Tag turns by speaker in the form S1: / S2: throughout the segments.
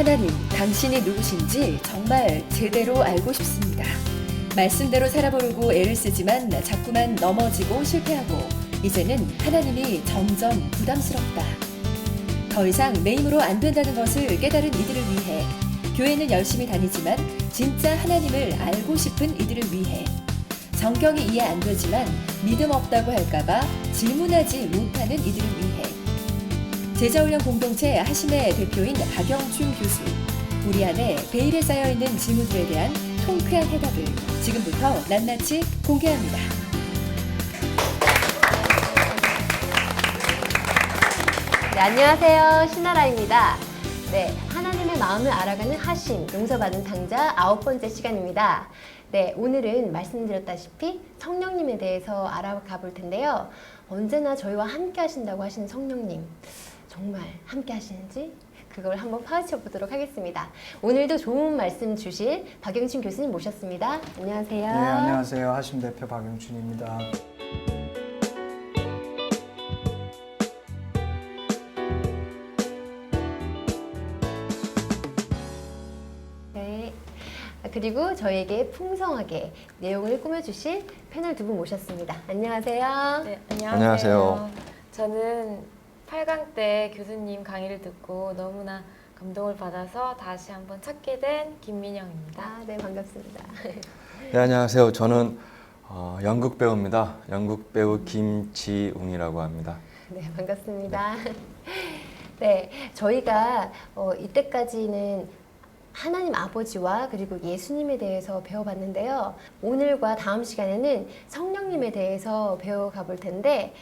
S1: 하나님, 당신이 누구신지 정말 제대로 알고 싶습니다. 말씀대로 살아보려고 애를 쓰지만 자꾸만 넘어지고 실패하고 이제는 하나님이 점점 부담스럽다. 더 이상 내 힘으로 안 된다는 것을 깨달은 이들을 위해, 교회는 열심히 다니지만 진짜 하나님을 알고 싶은 이들을 위해, 성경이 이해 안 되지만 믿음 없다고 할까봐 질문하지 못하는 이들을 위해, 제자훈련 공동체 하심의 대표인 박영춘 교수, 우리 안에 베일에 쌓여있는 질문들에 대한 통쾌한 해답을 지금부터 낱낱이 공개합니다.
S2: 네, 안녕하세요. 신나라입니다. 네, 하나님의 마음을 알아가는 하심, 용서받은 당자 9번째 시간입니다. 네, 오늘은 말씀드렸다시피 성령님에 대해서 알아가 볼 텐데요. 언제나 저희와 함께 하신다고 하시는 성령님, 정말 함께 하시는지 그걸 한번 파헤쳐 보도록 하겠습니다. 오늘도 좋은 말씀 주실 박영춘 교수님 모셨습니다. 안녕하세요.
S3: 네, 안녕하세요. 하심 대표 박영춘입니다.
S2: 네. 그리고 저에게 풍성하게 내용을 꾸며주실 패널 두 분 모셨습니다. 안녕하세요.
S4: 네, 안녕하세요.
S5: 안녕하세요.
S4: 저는 8강 때 교수님 강의를 듣고 너무나 감동을 받아서 다시 한번 찾게 된 김민영입니다.
S2: 아, 네, 반갑습니다.
S5: 네, 안녕하세요. 저는 연극 배우입니다. 연극 배우 김지웅이라고 합니다.
S2: 네, 반갑습니다. 네, 저희가 이때까지는 하나님 아버지와 그리고 예수님에 대해서 배워봤는데요. 오늘과 다음 시간에는 성령님에 대해서 배워가 볼 텐데,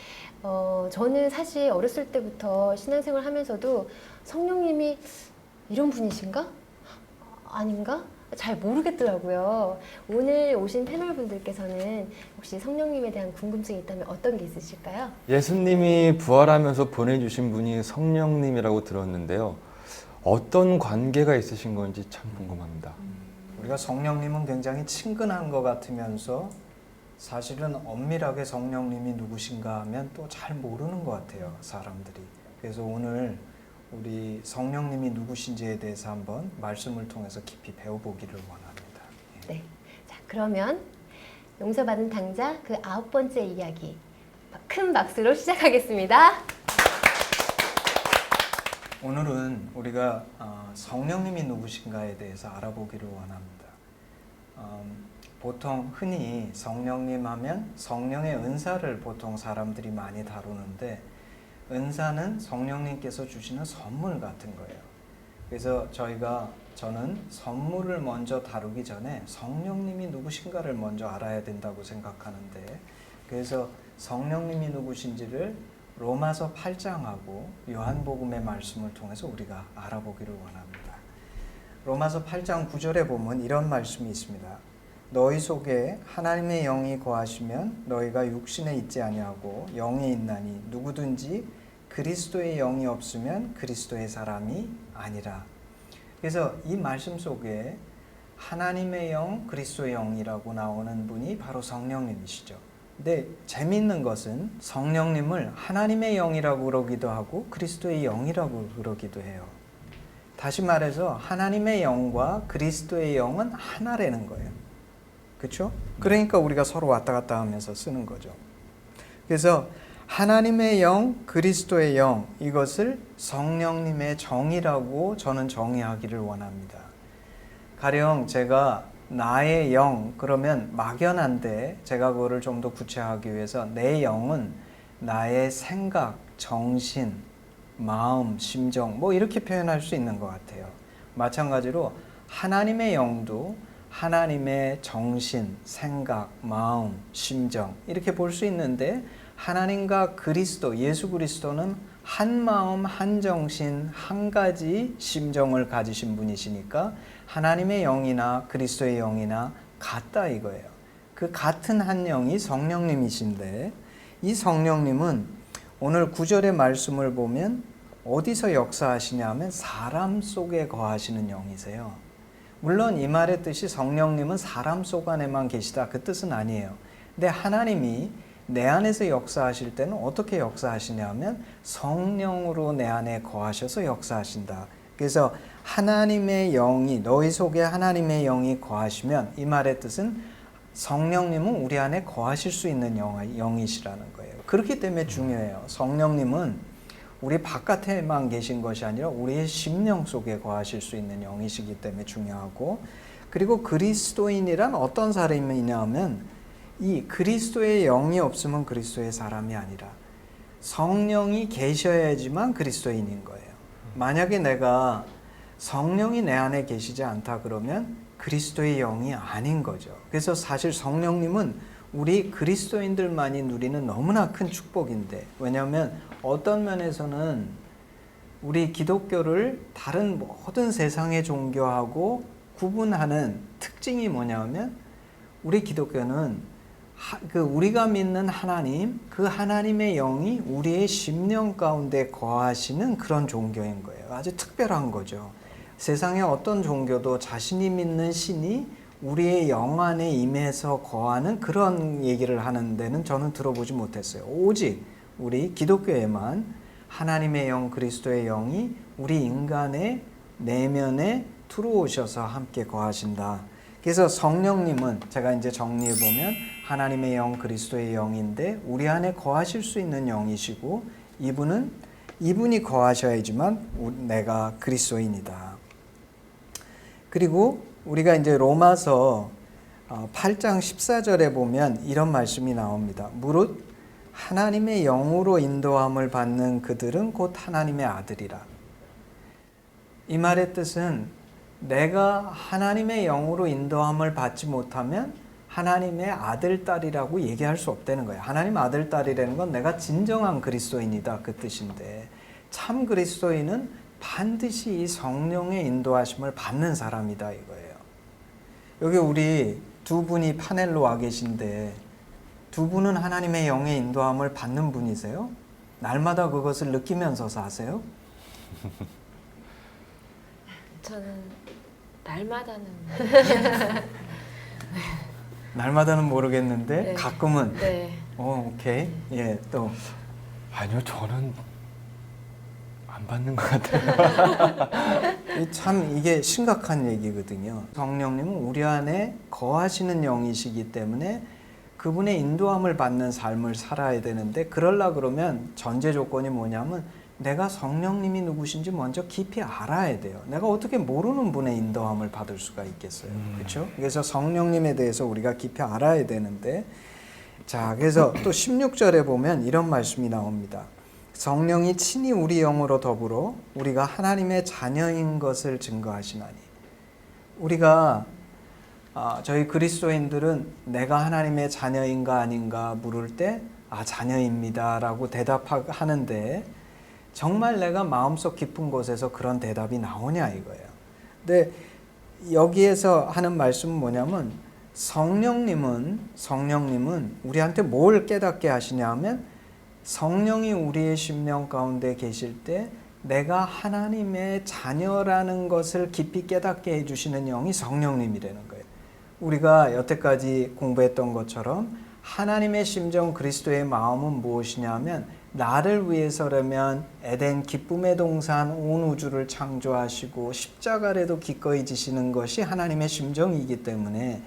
S2: 저는 사실 어렸을 때부터 신앙생활 하면서도 성령님이 이런 분이신가? 아닌가? 잘 모르겠더라고요. 오늘 오신 패널분들께서는 혹시 성령님에 대한 궁금증이 있다면 어떤 게 있으실까요?
S5: 예수님이 부활하면서 보내주신 분이 성령님이라고 들었는데요. 어떤 관계가 있으신 건지 참 궁금합니다.
S3: 우리가 성령님은 굉장히 친근한 것 같으면서 사실은 엄밀하게 성령님이 누구신가 하면 또 잘 모르는 것 같아요, 사람들이. 그래서 오늘 우리 성령님이 누구신지에 대해서 한번 말씀을 통해서 깊이 배워보기를 원합니다.
S2: 네. 자, 그러면 용서받은 당자 그 9번째 이야기 큰 박수로 시작하겠습니다.
S3: 오늘은 우리가 성령님이 누구신가에 대해서 알아보기를 원합니다. 보통 흔히 성령님 하면 성령의 은사를 보통 사람들이 많이 다루는데, 은사는 성령님께서 주시는 선물 같은 거예요. 그래서 저는 선물을 먼저 다루기 전에 성령님이 누구신가를 먼저 알아야 된다고 생각하는데, 그래서 성령님이 누구신지를 로마서 8장하고 요한복음의 말씀을 통해서 우리가 알아보기를 원합니다. 로마서 8장 9절에 보면 이런 말씀이 있습니다. 너희 속에 하나님의 영이 거하시면 너희가 육신에 있지 아니하고 영에 있나니 누구든지 그리스도의 영이 없으면 그리스도의 사람이 아니라. 그래서 이 말씀 속에 하나님의 영, 그리스도의 영이라고 나오는 분이 바로 성령님이시죠. 근데 재미있는 것은 성령님을 하나님의 영이라고 그러기도 하고 그리스도의 영이라고 그러기도 해요. 다시 말해서 하나님의 영과 그리스도의 영은 하나라는 거예요. 그렇죠? 그러니까 우리가 서로 왔다 갔다 하면서 쓰는 거죠. 그래서 하나님의 영, 그리스도의 영, 이것을 성령님의 정이라고 저는 정의하기를 원합니다. 가령 제가 나의 영, 그러면 막연한데 제가 그거를 좀 더 구체화하기 위해서 내 영은 나의 생각, 정신, 마음, 심정 뭐 이렇게 표현할 수 있는 것 같아요. 마찬가지로 하나님의 영도 하나님의 정신, 생각, 마음, 심정 이렇게 볼 수 있는데, 하나님과 그리스도, 예수 그리스도는 한 마음, 한 정신, 한 가지 심정을 가지신 분이시니까 하나님의 영이나 그리스도의 영이나 같다 이거예요. 그 같은 한 영이 성령님이신데, 이 성령님은 오늘 9절의 말씀을 보면 어디서 역사하시냐 하면 사람 속에 거하시는 영이세요. 물론 이 말의 뜻이 성령님은 사람 속 안에만 계시다 그 뜻은 아니에요. 근데 하나님이 내 안에서 역사하실 때는 어떻게 역사하시냐 하면 성령으로 내 안에 거하셔서 역사하신다. 그래서 하나님의 영이 너희 속에 하나님의 영이 거하시면 이 말의 뜻은 성령님은 우리 안에 거하실 수 있는 영이시라는 거예요. 그렇기 때문에 중요해요. 성령님은 우리 바깥에만 계신 것이 아니라 우리의 심령 속에 거하실 수 있는 영이시기 때문에 중요하고, 그리고 그리스도인이란 어떤 사람이냐 하면 이 그리스도의 영이 없으면 그리스도의 사람이 아니라 성령이 계셔야지만 그리스도인인 거예요. 만약에 내가 성령이 내 안에 계시지 않다 그러면 그리스도의 영이 아닌 거죠. 그래서 사실 성령님은 우리 그리스도인들만이 누리는 너무나 큰 축복인데, 왜냐하면 어떤 면에서는 우리 기독교를 다른 모든 세상의 종교하고 구분하는 특징이 뭐냐면 우리 기독교는 우리가 믿는 하나님, 그 하나님의 영이 우리의 심령 가운데 거하시는 그런 종교인 거예요. 아주 특별한 거죠. 세상의 어떤 종교도 자신이 믿는 신이 우리의 영 안에 임해서 거하는 그런 얘기를 하는 데는 저는 들어보지 못했어요. 오직 우리 기독교에만 하나님의 영, 그리스도의 영이 우리 인간의 내면에 들어오셔서 함께 거하신다. 그래서 성령님은 제가 이제 정리해 보면 하나님의 영, 그리스도의 영인데 우리 안에 거하실 수 있는 영이시고, 이분이 거하셔야지만 내가 그리스도인이다. 그리고 우리가 이제 로마서 8장 14절에 보면 이런 말씀이 나옵니다. 무릇 하나님의 영으로 인도함을 받는 그들은 곧 하나님의 아들이라. 이 말의 뜻은 내가 하나님의 영으로 인도함을 받지 못하면 하나님의 아들, 딸이라고 얘기할 수 없다는 거예요. 하나님 아들, 딸이라는 건 내가 진정한 그리스도인이다 그 뜻인데, 참 그리스도인은 반드시 이 성령의 인도하심을 받는 사람이다 이거예요. 여기 우리 두 분이 파넬로 와 계신데 두 분은 하나님의 영의 인도함을 받는 분이세요? 날마다 그것을 느끼면서 사세요?
S4: 저는 날마다는
S3: 날마다는 모르겠는데
S4: 네.
S3: 가끔은
S4: 네.
S3: 오케이. 예, 또
S5: 아니요, 저는 안 받는 것 같아요.
S3: 참 이게 심각한 얘기거든요. 성령님은 우리 안에 거하시는 영이시기 때문에 그분의 인도함을 받는 삶을 살아야 되는데, 그러려 그러면 전제 조건이 뭐냐면 내가 성령님이 누구신지 먼저 깊이 알아야 돼요. 내가 어떻게 모르는 분의 인도함을 받을 수가 있겠어요. 그렇죠? 그래서 성령님에 대해서 우리가 깊이 알아야 되는데, 자, 그래서 또 16절에 보면 이런 말씀이 나옵니다. 성령이 친히 우리 영으로 더불어 우리가 하나님의 자녀인 것을 증거하시나니. 우리가 저희 그리스도인들은 내가 하나님의 자녀인가 아닌가 물을 때 자녀입니다 라고 대답하는데, 정말 내가 마음속 깊은 곳에서 그런 대답이 나오냐 이거예요. 근데 여기에서 하는 말씀은 뭐냐면 성령님은 우리한테 뭘 깨닫게 하시냐 하면, 성령이 우리의 심령 가운데 계실 때 내가 하나님의 자녀라는 것을 깊이 깨닫게 해주시는 영이 성령님이라는 거예요. 우리가 여태까지 공부했던 것처럼 하나님의 심정, 그리스도의 마음은 무엇이냐면, 나를 위해서라면 에덴 기쁨의 동산 온 우주를 창조하시고 십자가에도 기꺼이 지시는 것이 하나님의 심정이기 때문에,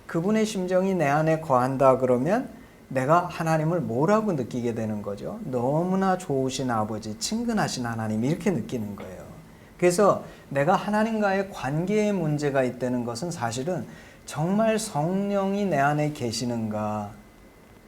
S3: 그분의 심정이 내 안에 거한다 그러면 내가 하나님을 뭐라고 느끼게 되는 거죠? 너무나 좋으신 아버지, 친근하신 하나님, 이렇게 느끼는 거예요. 그래서 내가 하나님과의 관계에 문제가 있다는 것은 사실은 정말 성령이 내 안에 계시는가,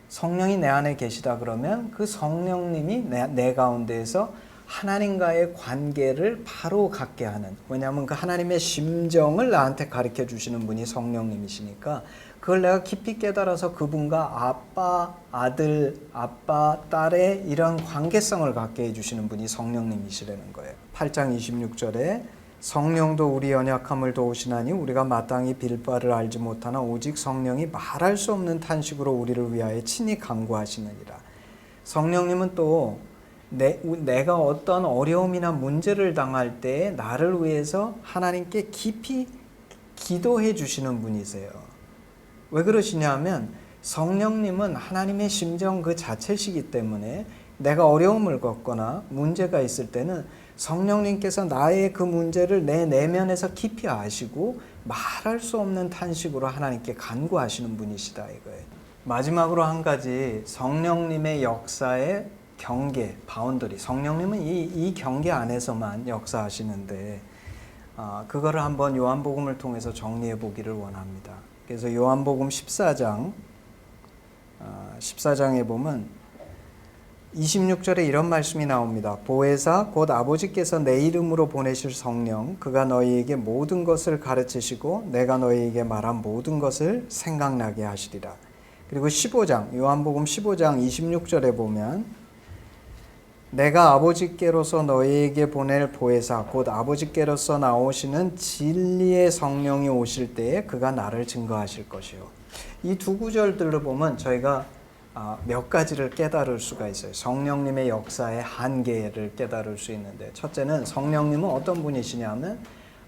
S3: 성령이 내 안에 계시다 그러면 그 성령님이 내 가운데에서 하나님과의 관계를 바로 갖게 하는, 왜냐하면 그 하나님의 심정을 나한테 가르쳐 주시는 분이 성령님이시니까 그걸 내가 깊이 깨달아서 그분과 아빠, 아들, 아빠, 딸의 이런 관계성을 갖게 해주시는 분이 성령님이시라는 거예요. 8장 26절에 성령도 우리 연약함을 도우시나니 우리가 마땅히 빌 바를 알지 못하나 오직 성령이 말할 수 없는 탄식으로 우리를 위하여 친히 간구하시느니라. 성령님은 또 내가 어떤 어려움이나 문제를 당할 때 나를 위해서 하나님께 깊이 기도해 주시는 분이세요. 왜 그러시냐면 성령님은 하나님의 심정 그 자체시기 때문에 내가 어려움을 겪거나 문제가 있을 때는 성령님께서 나의 그 문제를 내 내면에서 깊이 아시고 말할 수 없는 탄식으로 하나님께 간구하시는 분이시다 이거예요. 마지막으로 한 가지, 성령님의 역사의 경계, 바운더리. 성령님은 이 경계 안에서만 역사하시는데 그거를 한번 요한복음을 통해서 정리해 보기를 원합니다. 그래서 요한복음 14장에 보면 26절에 이런 말씀이 나옵니다. 보혜사 곧 아버지께서 내 이름으로 보내실 성령, 그가 너희에게 모든 것을 가르치시고 내가 너희에게 말한 모든 것을 생각나게 하시리라. 그리고 15장, 요한복음 15장 26절에 보면 내가 아버지께로서 너희에게 보낼 보혜사 곧 아버지께로서 나오시는 진리의 성령이 오실 때에 그가 나를 증거하실 것이요. 이 두 구절들을 보면 저희가 몇 가지를 깨달을 수가 있어요. 성령님의 역사의 한계를 깨달을 수 있는데, 첫째는 성령님은 어떤 분이시냐면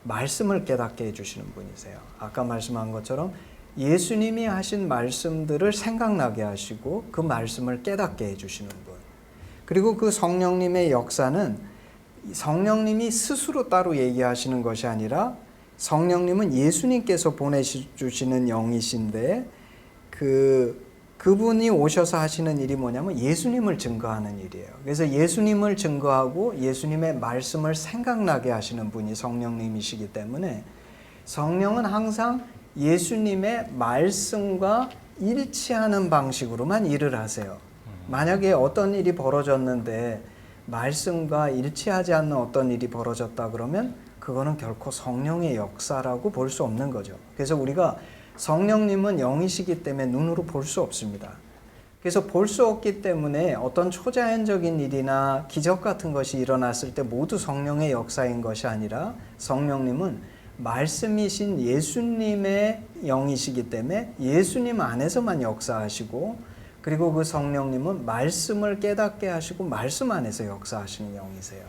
S3: 말씀을 깨닫게 해주시는 분이세요. 아까 말씀한 것처럼 예수님이 하신 말씀들을 생각나게 하시고 그 말씀을 깨닫게 해주시는 분. 그리고 그 성령님의 역사는 성령님이 스스로 따로 얘기하시는 것이 아니라 성령님은 예수님께서 보내주시는 영이신데 그분이 오셔서 하시는 일이 뭐냐면 예수님을 증거하는 일이에요. 그래서 예수님을 증거하고 예수님의 말씀을 생각나게 하시는 분이 성령님이시기 때문에 성령은 항상 예수님의 말씀과 일치하는 방식으로만 일을 하세요. 만약에 어떤 일이 벌어졌는데 말씀과 일치하지 않는 어떤 일이 벌어졌다 그러면 그거는 결코 성령의 역사라고 볼 수 없는 거죠. 그래서 우리가 성령님은 영이시기 때문에 눈으로 볼 수 없습니다. 그래서 볼 수 없기 때문에 어떤 초자연적인 일이나 기적 같은 것이 일어났을 때 모두 성령의 역사인 것이 아니라 성령님은 말씀이신 예수님의 영이시기 때문에 예수님 안에서만 역사하시고, 그리고 그 성령님은 말씀을 깨닫게 하시고 말씀 안에서 역사하시는 영이세요.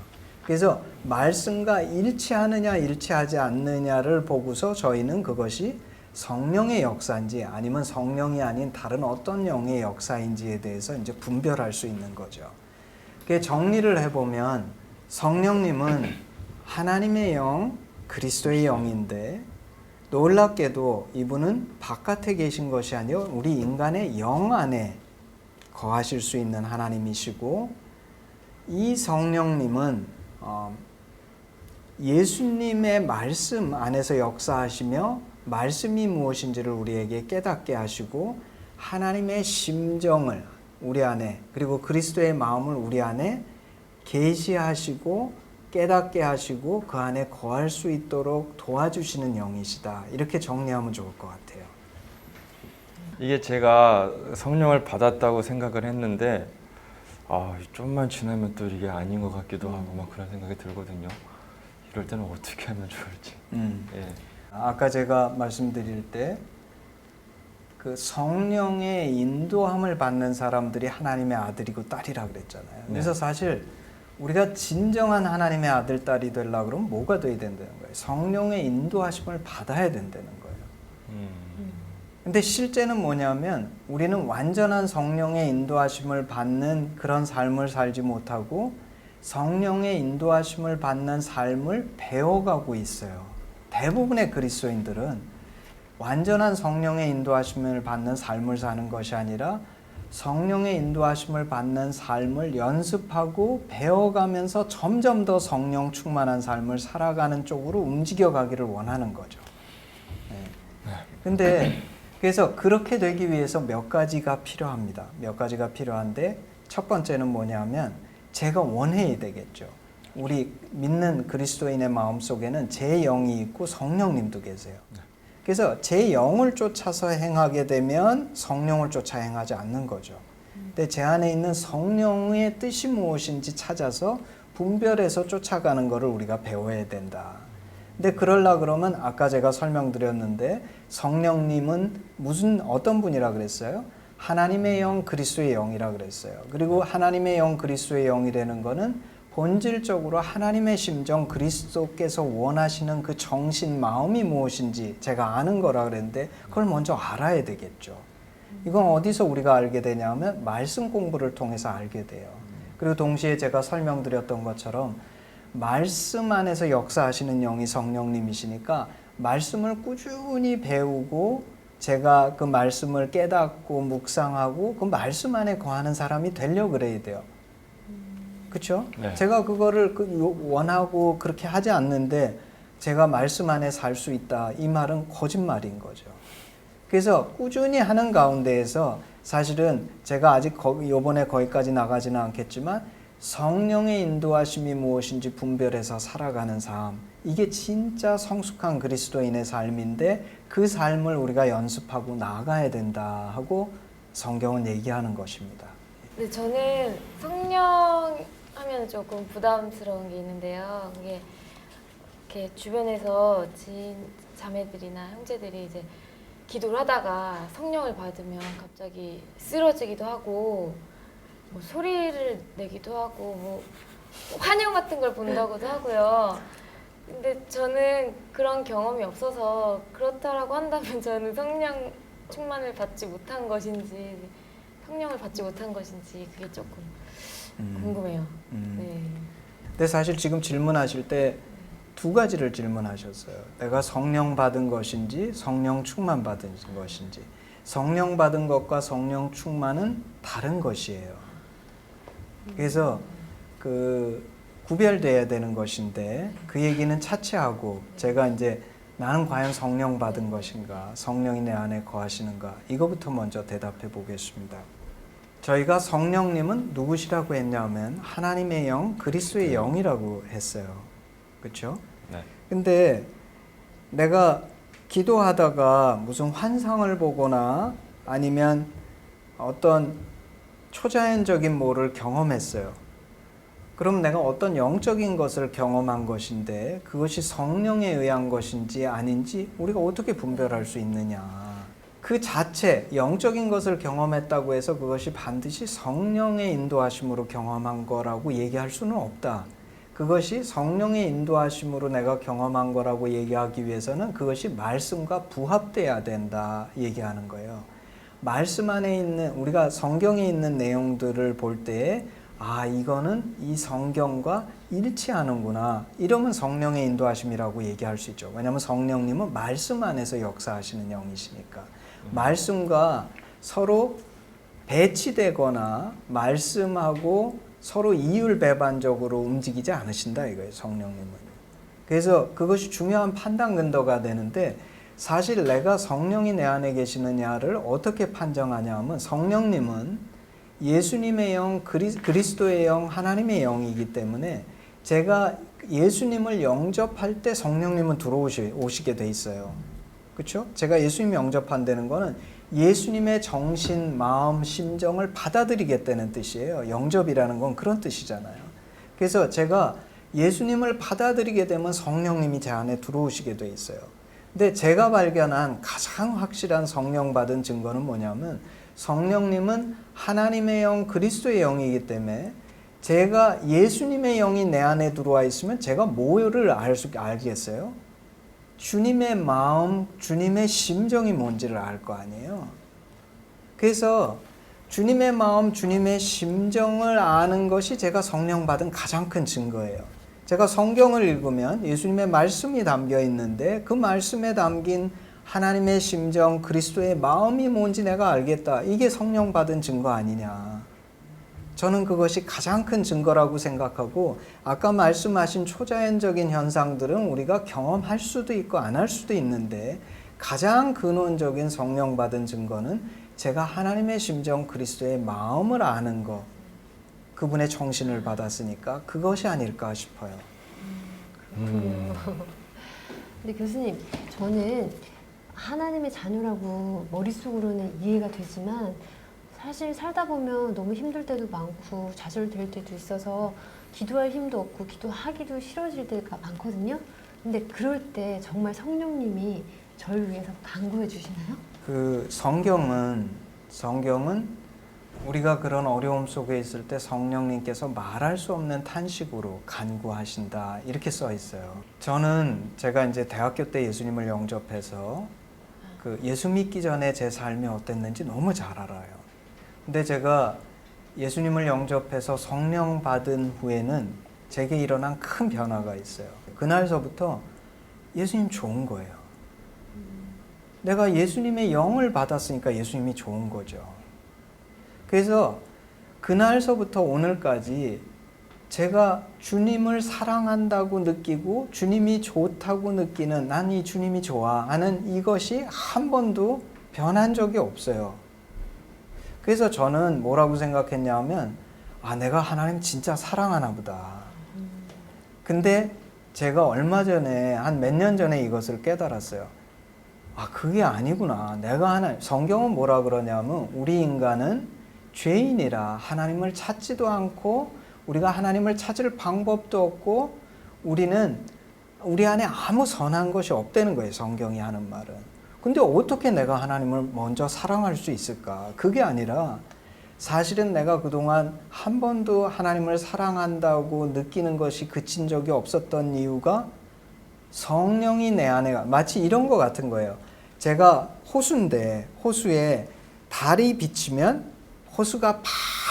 S3: 그래서 말씀과 일치하느냐 일치하지 않느냐를 보고서 저희는 그것이 성령의 역사인지 아니면 성령이 아닌 다른 어떤 영의 역사인지에 대해서 이제 분별할 수 있는 거죠. 그 정리를 해보면 성령님은 하나님의 영, 그리스도의 영인데 놀랍게도 이분은 바깥에 계신 것이 아니라 우리 인간의 영 안에 거하실 수 있는 하나님이시고, 이 성령님은 예수님의 말씀 안에서 역사하시며 말씀이 무엇인지를 우리에게 깨닫게 하시고 하나님의 심정을 우리 안에, 그리고 그리스도의 마음을 우리 안에 계시하시고 깨닫게 하시고 그 안에 거할 수 있도록 도와주시는 영이시다. 이렇게 정리하면 좋을 것 같아요.
S5: 이게 제가 성령을 받았다고 생각을 했는데 좀만 지나면 또 이게 아닌 것 같기도 하고 막 그런 생각이 들거든요. 이럴 때는 어떻게 하면 좋을지. 예.
S3: 아까 제가 말씀드릴 때 그 성령의 인도함을 받는 사람들이 하나님의 아들이고 딸이라 그랬잖아요. 그래서 사실 우리가 진정한 하나님의 아들, 딸이 되려고 그러면 뭐가 돼야 된다는 거예요? 성령의 인도하심을 받아야 된다는 거예요. 근데 실제는 뭐냐면 우리는 완전한 성령의 인도하심을 받는 그런 삶을 살지 못하고 성령의 인도하심을 받는 삶을 배워가고 있어요. 대부분의 그리스도인들은 완전한 성령의 인도하심을 받는 삶을 사는 것이 아니라 성령의 인도하심을 받는 삶을 연습하고 배워가면서 점점 더 성령 충만한 삶을 살아가는 쪽으로 움직여가기를 원하는 거죠. 근데 그래서 그렇게 되기 위해서 몇 가지가 필요합니다. 몇 가지가 필요한데 첫 번째는 뭐냐면 제가 원해야 되겠죠. 우리 믿는 그리스도인의 마음속에는 제 영이 있고 성령님도 계세요. 그래서 제 영을 쫓아서 행하게 되면 성령을 쫓아 행하지 않는 거죠. 근데 제 안에 있는 성령의 뜻이 무엇인지 찾아서 분별해서 쫓아가는 것을 우리가 배워야 된다. 근데 그러려 그러면 아까 제가 설명드렸는데 성령님은 어떤 분이라 그랬어요? 하나님의 영, 그리스도의 영이라 그랬어요. 그리고 하나님의 영, 그리스도의 영이라는 거는 본질적으로 하나님의 심정, 그리스도께서 원하시는 그 정신, 마음이 무엇인지 제가 아는 거라 그랬는데 그걸 먼저 알아야 되겠죠. 이건 어디서 우리가 알게 되냐면 말씀 공부를 통해서 알게 돼요. 그리고 동시에 제가 설명드렸던 것처럼 말씀 안에서 역사하시는 영이 성령님이시니까 말씀을 꾸준히 배우고 제가 그 말씀을 깨닫고 묵상하고 그 말씀 안에 거하는 사람이 되려고 그래야 돼요. 그렇죠?
S5: 네.
S3: 제가 그거를 원하고 그렇게 하지 않는데 제가 말씀 안에 살 수 있다. 이 말은 거짓말인 거죠. 그래서 꾸준히 하는 가운데에서 사실은 제가 아직 이번에 거기까지 나가지는 않겠지만 성령의 인도하심이 무엇인지 분별해서 살아가는 삶, 이게 진짜 성숙한 그리스도인의 삶인데 그 삶을 우리가 연습하고 나아가야 된다 하고 성경은 얘기하는 것입니다.
S4: 근데 저는 성령 하면 조금 부담스러운 게 있는데요. 그게 이렇게 주변에서 지인 자매들이나 형제들이 이제 기도를 하다가 성령을 받으면 갑자기 쓰러지기도 하고 뭐 소리를 내기도 하고 뭐 환영 같은 걸 본다고도 하고요. 근데 저는 그런 경험이 없어서 그렇다라고 한다면 저는 성령 충만을 받지 못한 것인지 성령을 받지 못한 것인지 그게 조금 궁금해요. 네.
S3: 근데 사실 지금 질문하실 때 두 가지를 질문하셨어요. 내가 성령 받은 것인지 성령 충만 받은 것인지. 성령 받은 것과 성령 충만은 다른 것이에요. 그래서 그 구별돼야 되는 것인데 그 얘기는 차치하고 제가 이제 나는 과연 성령 받은 것인가, 성령이 내 안에 거하시는가, 이거부터 먼저 대답해 보겠습니다. 저희가 성령님은 누구시라고 했냐면 하나님의 영, 그리스도의 영이라고 했어요. 그렇죠?
S5: 네.
S3: 근데 내가 기도하다가 무슨 환상을 보거나 아니면 어떤 초자연적인 뭐를 경험했어요. 그럼 내가 어떤 영적인 것을 경험한 것인데 그것이 성령에 의한 것인지 아닌지 우리가 어떻게 분별할 수 있느냐. 그 자체 영적인 것을 경험했다고 해서 그것이 반드시 성령의 인도하심으로 경험한 거라고 얘기할 수는 없다. 그것이 성령의 인도하심으로 내가 경험한 거라고 얘기하기 위해서는 그것이 말씀과 부합돼야 된다 얘기하는 거예요. 말씀 안에 있는 우리가 성경에 있는 내용들을 볼 때에 아 이거는 이 성경과 일치하는구나 이러면 성령의 인도하심이라고 얘기할 수 있죠. 왜냐하면 성령님은 말씀 안에서 역사하시는 영이시니까 말씀과 서로 배치되거나 말씀하고 서로 이율배반적으로 움직이지 않으신다 이거예요. 성령님은. 그래서 그것이 중요한 판단 근거가 되는데 사실 내가 성령이 내 안에 계시느냐를 어떻게 판정하냐 하면 성령님은 예수님의 영, 그리스도의 영, 하나님의 영이기 때문에 제가 예수님을 영접할 때 성령님은 들어오시게 돼 있어요. 그렇죠? 제가 예수님 영접한다는 거는 예수님의 정신, 마음, 심정을 받아들이겠다는 뜻이에요. 영접이라는 건 그런 뜻이잖아요. 그래서 제가 예수님을 받아들이게 되면 성령님이 제 안에 들어오시게 돼 있어요. 근데 제가 발견한 가장 확실한 성령 받은 증거는 뭐냐면 성령님은 하나님의 영, 그리스도의 영이기 때문에 제가 예수님의 영이 내 안에 들어와 있으면 제가 뭐를 알겠어요? 주님의 마음, 주님의 심정이 뭔지를 알 거 아니에요. 그래서 주님의 마음, 주님의 심정을 아는 것이 제가 성령 받은 가장 큰 증거예요. 제가 성경을 읽으면 예수님의 말씀이 담겨 있는데 그 말씀에 담긴 하나님의 심정, 그리스도의 마음이 뭔지 내가 알겠다. 이게 성령 받은 증거 아니냐. 저는 그것이 가장 큰 증거라고 생각하고 아까 말씀하신 초자연적인 현상들은 우리가 경험할 수도 있고 안 할 수도 있는데 가장 근원적인 성령 받은 증거는 제가 하나님의 심정 그리스도의 마음을 아는 것 그분의 정신을 받았으니까 그것이 아닐까 싶어요.
S2: 근데 교수님 저는 하나님의 자녀라고 머릿속으로는 이해가 되지만 사실 살다 보면 너무 힘들 때도 많고 좌절될 때도 있어서 기도할 힘도 없고 기도하기도 싫어질 때가 많거든요. 근데 그럴 때 정말 성령님이 저를 위해서 간구해 주시나요?
S3: 그 성경은 우리가 그런 어려움 속에 있을 때 성령님께서 말할 수 없는 탄식으로 간구하신다 이렇게 써 있어요. 제가 이제 대학교 때 예수님을 영접해서 그 예수 믿기 전에 제 삶이 어땠는지 너무 잘 알아요. 근데 제가 예수님을 영접해서 성령 받은 후에는 제게 일어난 큰 변화가 있어요. 그날서부터 예수님 좋은 거예요. 내가 예수님의 영을 받았으니까 예수님이 좋은 거죠. 그래서 그날서부터 오늘까지 제가 주님을 사랑한다고 느끼고 주님이 좋다고 느끼는, 난 이 주님이 좋아 하는 이것이 한 번도 변한 적이 없어요. 그래서 저는 뭐라고 생각했냐면, 내가 하나님 진짜 사랑하나 보다. 근데 제가 얼마 전에, 한 몇 년 전에 이것을 깨달았어요. 그게 아니구나. 성경은 뭐라 그러냐면, 우리 인간은 죄인이라 하나님을 찾지도 않고 우리가 하나님을 찾을 방법도 없고 우리 안에 아무 선한 것이 없다는 거예요. 성경이 하는 말은. 근데 어떻게 내가 하나님을 먼저 사랑할 수 있을까? 그게 아니라 사실은 내가 그동안 한 번도 하나님을 사랑한다고 느끼는 것이 그친 적이 없었던 이유가 성령이 내 안에, 마치 이런 것 같은 거예요. 제가 호수인데 호수에 달이 비치면 호수가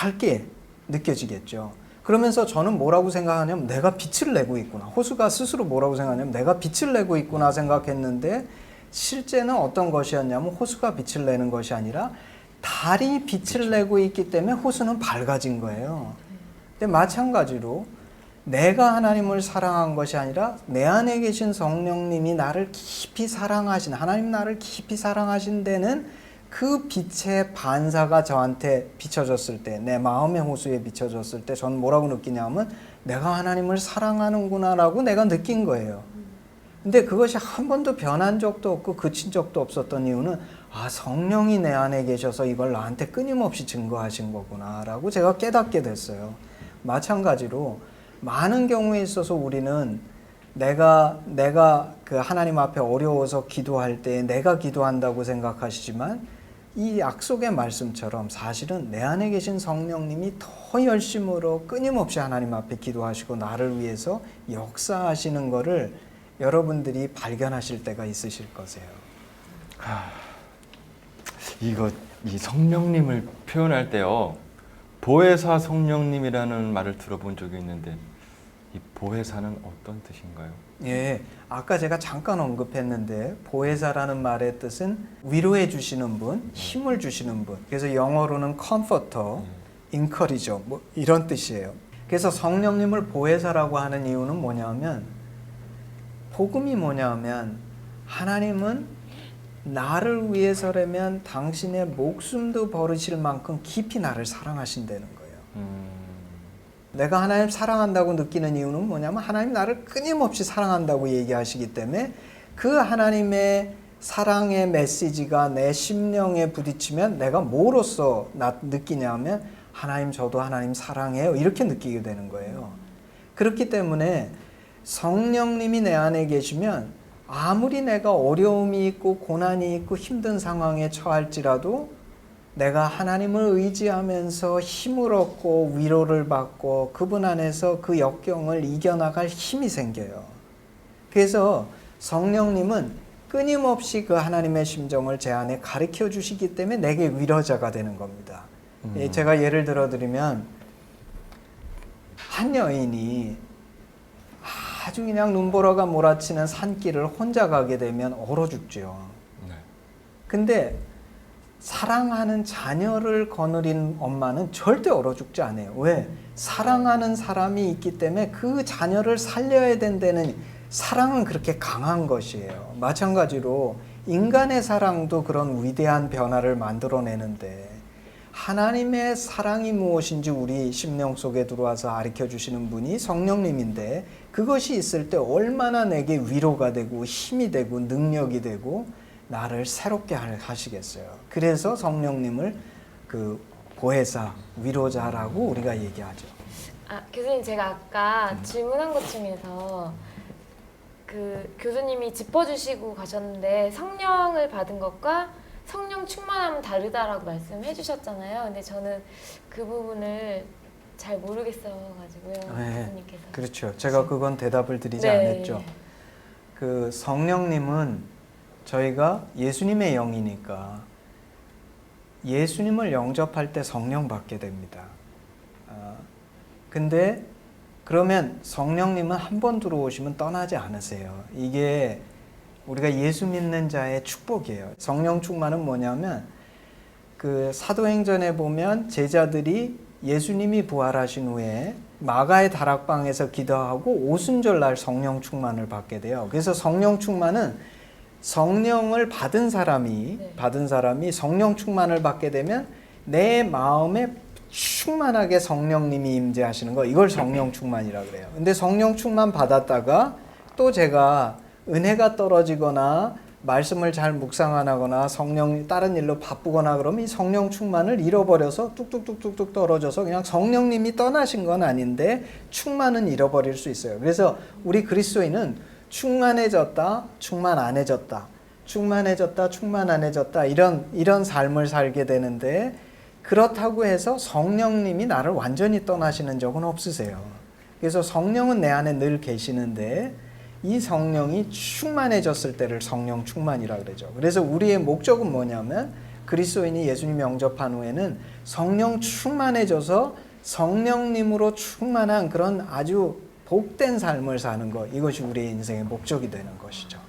S3: 밝게 느껴지겠죠. 그러면서 저는 뭐라고 생각하냐면, 내가 빛을 내고 있구나. 호수가 스스로 뭐라고 생각하냐면, 내가 빛을 내고 있구나 생각했는데, 실제는 어떤 것이었냐면 호수가 빛을 내는 것이 아니라 달이 빛을 내고 있기 때문에 호수는 밝아진 거예요. 근데 마찬가지로 내가 하나님을 사랑한 것이 아니라 내 안에 계신 성령님이 나를 깊이 사랑하신, 하나님 나를 깊이 사랑하신 데는 그 빛의 반사가 저한테 비춰졌을 때, 내 마음의 호수에 비춰졌을 때 저는 뭐라고 느끼냐면, 내가 하나님을 사랑하는구나 라고 내가 느낀 거예요. 근데 그것이 한 번도 변한 적도 없고 그친 적도 없었던 이유는, 성령이 내 안에 계셔서 이걸 나한테 끊임없이 증거하신 거구나 라고 제가 깨닫게 됐어요. 마찬가지로 많은 경우에 있어서 우리는 내가 그 하나님 앞에 어려워서 기도할 때 내가 기도한다고 생각하시지만, 이 약속의 말씀처럼 사실은 내 안에 계신 성령님이 더 열심으로 끊임없이 하나님 앞에 기도하시고 나를 위해서 역사하시는 것을 여러분들이 발견하실 때가 있으실 거세요.
S5: 이 성령님을 표현할 때요, 보혜사 성령님이라는 말을 들어본 적이 있는데, 이 보혜사는 어떤 뜻인가요?
S3: 예, 아까 제가 잠깐 언급했는데, 보혜사라는 말의 뜻은 위로해 주시는 분, 힘을 주시는 분. 그래서 영어로는 comforter, encourager, 뭐 이런 뜻이에요. 그래서 성령님을 보혜사라고 하는 이유는 뭐냐면, 복음이 뭐냐면, 하나님은 나를 위해서라면 당신의 목숨도 버리실 만큼 깊이 나를 사랑하신다는 거예요. 내가 하나님 사랑한다고 느끼는 이유는 뭐냐면, 하나님 나를 끊임없이 사랑한다고 얘기하시기 때문에 그 하나님의 사랑의 메시지가 내 심령에 부딪히면 내가 뭐로써 느끼냐면, 하나님 저도 하나님 사랑해요 이렇게 느끼게 되는 거예요. 그렇기 때문에 성령님이 내 안에 계시면 아무리 내가 어려움이 있고 고난이 있고 힘든 상황에 처할지라도 내가 하나님을 의지하면서 힘을 얻고 위로를 받고 그분 안에서 그 역경을 이겨나갈 힘이 생겨요. 그래서 성령님은 끊임없이 그 하나님의 심정을 제 안에 가르쳐 주시기 때문에 내게 위로자가 되는 겁니다. 제가 예를 들어 드리면, 한 여인이 아주 그냥 눈보라가 몰아치는 산길을 혼자 가게 되면 얼어 죽죠. 근데 사랑하는 자녀를 거느린 엄마는 절대 얼어 죽지 않아요. 왜? 사랑하는 사람이 있기 때문에 그 자녀를 살려야 된다는 사랑은 그렇게 강한 것이에요. 마찬가지로 인간의 사랑도 그런 위대한 변화를 만들어내는데, 하나님의 사랑이 무엇인지 우리 심령 속에 들어와서 가르쳐 주시는 분이 성령님인데, 그것이 있을 때 얼마나 내게 위로가 되고 힘이 되고 능력이 되고 나를 새롭게 하시겠어요. 그래서 성령님을 그 보혜사, 위로자라고 우리가 얘기하죠.
S4: 교수님, 제가 아까 질문한 것 중에서 그 교수님이 짚어주시고 가셨는데, 성령을 받은 것과 성령 충만하면 다르다라고 말씀해 주셨잖아요. 근데 저는 그 부분을 잘 모르겠어가지고요.
S3: 네,
S4: 교수님께서.
S3: 그렇죠. 제가 그건 대답을 드리지
S4: 네.
S3: 않았죠. 그 성령님은 저희가 예수님의 영이니까 예수님을 영접할 때 성령 받게 됩니다. 근데 그러면 성령님은 한 번 들어오시면 떠나지 않으세요. 이게 우리가 예수 믿는 자의 축복이에요. 성령 충만은 뭐냐면 그 사도행전에 보면 제자들이 예수님이 부활하신 후에 마가의 다락방에서 기도하고 오순절날 성령 충만을 받게 돼요. 그래서 성령 충만은 성령을 받은 사람이 성령 충만을 받게 되면 내 마음에 충만하게 성령님이 임재하시는 거, 이걸 성령 충만이라 그래요. 근데 성령 충만 받았다가 또 제가 은혜가 떨어지거나 말씀을 잘 묵상 안 하거나 성령 다른 일로 바쁘거나 그러면 이 성령 충만을 잃어버려서 뚝뚝뚝뚝뚝 떨어져서 그냥 성령님이 떠나신 건 아닌데 충만은 잃어버릴 수 있어요. 그래서 우리 그리스도인은 충만해졌다, 충만 안 해졌다, 충만해졌다, 충만 안 해졌다, 이런 삶을 살게 되는데, 그렇다고 해서 성령님이 나를 완전히 떠나시는 적은 없으세요. 그래서 성령은 내 안에 늘 계시는데 이 성령이 충만해졌을 때를 성령 충만이라 그러죠. 그래서 우리의 목적은 뭐냐면 그리스도인이 예수님 영접한 후에는 성령 충만해져서 성령님으로 충만한 그런 아주 복된 삶을 사는 것, 이것이 우리의 인생의 목적이 되는 것이죠.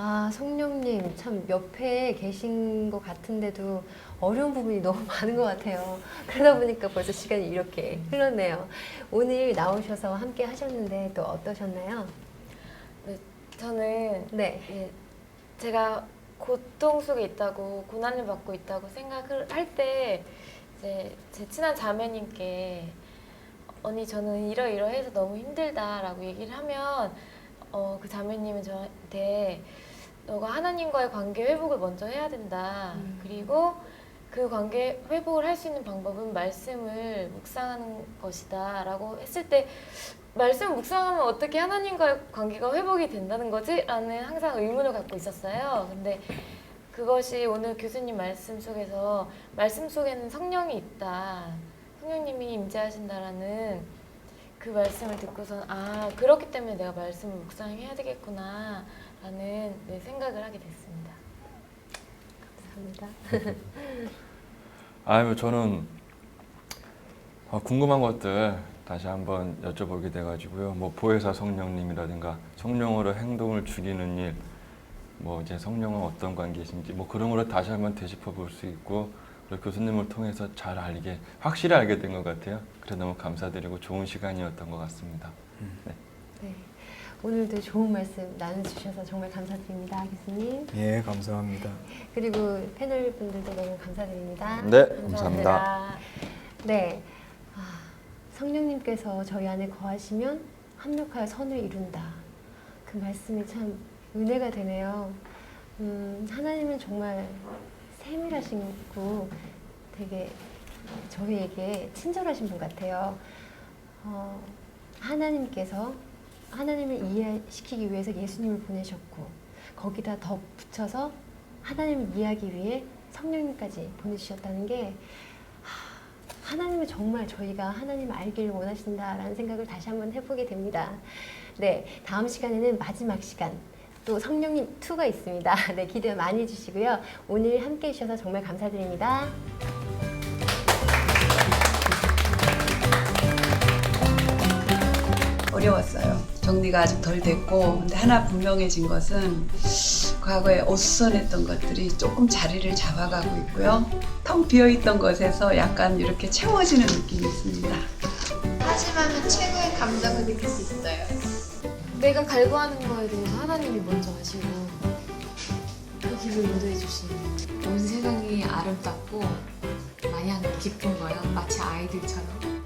S2: 아, 성령님 참 옆에 계신 것 같은데도 어려운 부분이 너무 많은 것 같아요. 그러다 보니까 벌써 시간이 이렇게 흘렀네요. 오늘 나오셔서 함께 하셨는데 또 어떠셨나요?
S4: 네, 저는
S2: 네.
S4: 예, 제가 고통 속에 있다고, 고난을 받고 있다고 생각을 할 때 이제 제 친한 자매님께 언니 저는 이러이러해서 너무 힘들다라고 얘기를 하면 그 자매님은 저한테 너가 하나님과의 관계 회복을 먼저 해야 된다. 그리고 그 관계 회복을 할 수 있는 방법은 말씀을 묵상하는 것이다 라고 했을 때, 말씀을 묵상하면 어떻게 하나님과의 관계가 회복이 된다는 거지? 라는 항상 의문을 갖고 있었어요. 근데 그것이 오늘 교수님 말씀 속에서 말씀 속에는 성령이 있다, 성령님이 임재하신다라는 그 말씀을 듣고선 아, 그렇기 때문에 내가 말씀을 묵상해야 되겠구나 라는 생각을 하게 됐습니다.
S2: 감사합니다.
S5: 아유, 저는 궁금한 것들 다시 한번 여쭤보게 돼가지고요. 뭐 보혜사 성령님이라든가 성령으로 행동을 죽이는 일, 뭐 이제 성령은 어떤 관계이신지 뭐 그런 거를 다시 한번 되짚어 볼 수 있고, 그리고 교수님을 통해서 확실히 알게 된 것 같아요. 그래서 너무 감사드리고 좋은 시간이었던 것 같습니다. 네.
S2: 네. 오늘도 좋은 말씀 나눠주셔서 정말 감사드립니다, 교수님.
S3: 예, 감사합니다.
S2: 그리고 패널 분들도 너무 감사드립니다.
S5: 네, 감사합니다.
S4: 감사합니다.
S2: 네. 성령님께서 저희 안에 거하시면 합력하여 선을 이룬다. 그 말씀이 참 은혜가 되네요. 하나님은 정말 세밀하시고 되게 저희에게 친절하신 분 같아요. 하나님께서 하나님을 이해시키기 위해서 예수님을 보내셨고, 거기다 더 붙여서 하나님을 이해하기 위해 성령님까지 보내주셨다는 게, 하나님은 정말 저희가 하나님을 알기를 원하신다라는 생각을 다시 한번 해보게 됩니다. 네, 다음 시간에는 마지막 시간, 또 성령님 2가 있습니다. 네, 기대 많이 해주시고요. 오늘 함께 해주셔서 정말 감사드립니다.
S6: 어려웠어요. 정리가 아직 덜 됐고, 근데 하나 분명해진 것은 과거에 어수선했던 것들이 조금 자리를 잡아가고 있고요. 텅 비어있던 것에서 약간 이렇게 채워지는 느낌이 있습니다.
S7: 하지만 최고의 감정을 느낄 수 있어요.
S4: 내가 갈구하는 거에 대해서 하나님이 먼저 아시고 그 길을 인도해 주시는,
S7: 온 세상이 아름답고 마냥 기쁜 거예요. 마치 아이들처럼.